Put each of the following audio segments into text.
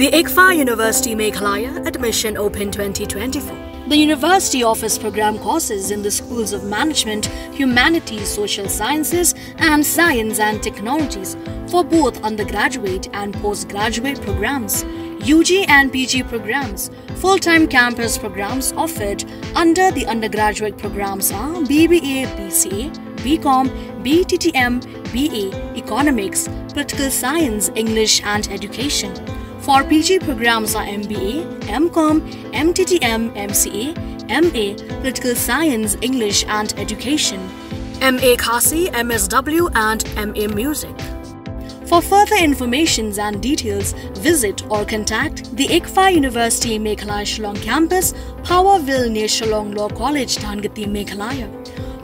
The ICFA University Meghalaya Admission Open 2024. The university offers program courses in the schools of Management, Humanities, Social Sciences and Science and Technologies for both undergraduate and postgraduate programs, UG and PG programs. Full-time campus programs offered under the undergraduate programs are BBA, BCA, BCom, BTTM, BA, Economics, Political Science, English and Education. For PG programs are MBA, MCom, MTTM, MCA, MA, Political Science, English and Education, MA Khasi, MSW and MA Music. For further information and details, visit or contact the ICFA University Meghalaya Shillong Campus, Powerville near Shillong Law College, Dhangati, Meghalaya.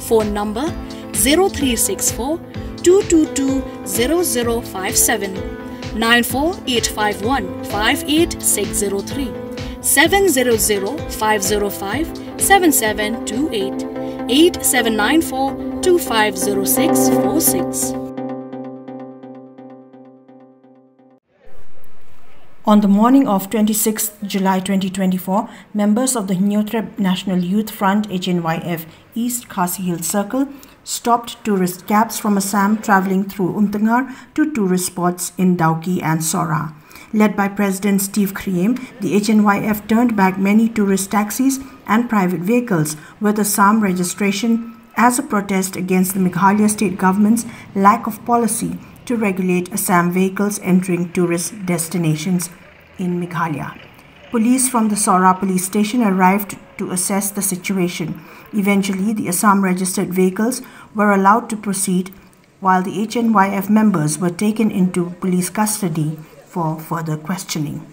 Phone number 0364 222 0057, 94851 58603, 700 505 7728, 8794 250646. On the morning of 26 July 2024, members of the Nyotreb National Youth Front HNYF East Khasi Hills Circle stopped tourist cabs from Assam travelling through Untangar to tourist spots in Dauki and Sora. Led by President Steve Kriem, the HNYF turned back many tourist taxis and private vehicles with Assam registration as a protest against the Meghalaya state government's lack of policy to regulate Assam vehicles entering tourist destinations in Meghalaya. Police from the Sora police station arrived to assess the situation. Eventually, the Assam registered vehicles were allowed to proceed, while the HNYF members were taken into police custody for further questioning.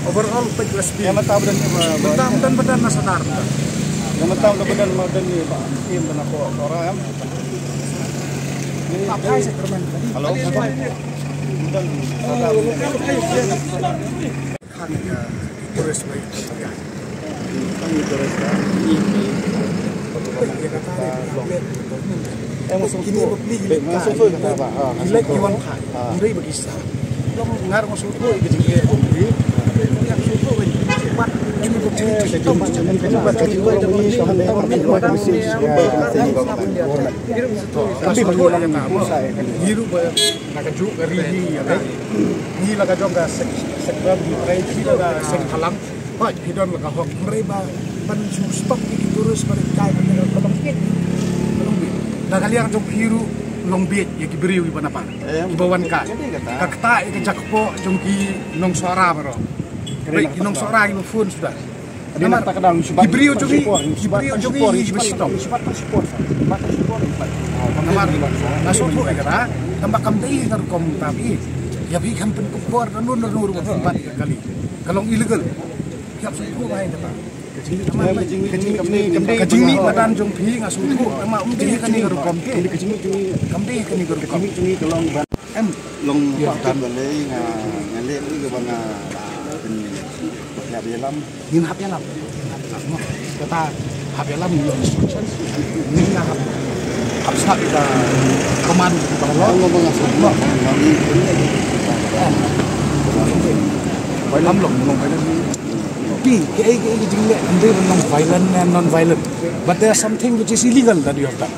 Overall 14 yang mata badan benar na sadar yang mata badan ni tim na ko orang halo kan turis baik masuk kata apa gila kiwan kan ini begisah ngar masuk tu gejeng yang suku cepat ini tapi biru nak juk rihi ni laga jonga sekram di laga sekhalang pak hidon laga hok mereba ban stop turus mereka kalau dah kali yang jom biru long beat ya kiberiu iban apa ibawan ka kakta ke jakpo jom ki nong suara bro baik nong suara ibu phone sudah dia nak kadang kiberiu jogi bestop kamar masuk tu kata tambah kamdai terkom tapi ya bi kan penkumpor nun empat kali kalau illegal siap suku main kata kecing ni badan jong pi ngasuku ama umji kan ni rukom ke kecing ni kamde kan ni rukom ni tolong long tan le ngale ni ke bangaเป็นya belam ni hab ya lam kata hab ya lam ni instruction ni na hab sa kita koman kalau ngomong ngasuku phải lắm lồng phải lắm cái chính lệ they are non-violent and non-violent, but there is something which is illegal that you have done.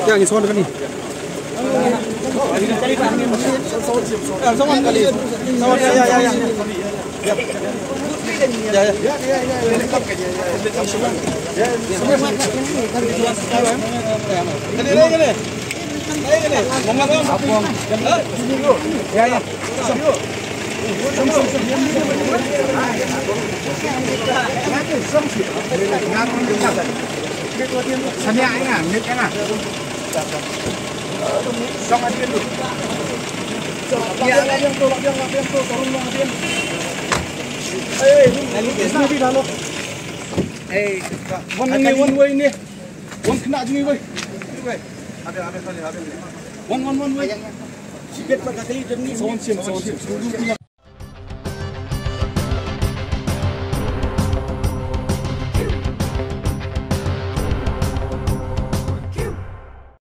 Yang ini soal kan ni. Ya. One way ni. One kena je ni way. One way. Sikit pada kali ni. Sound sim.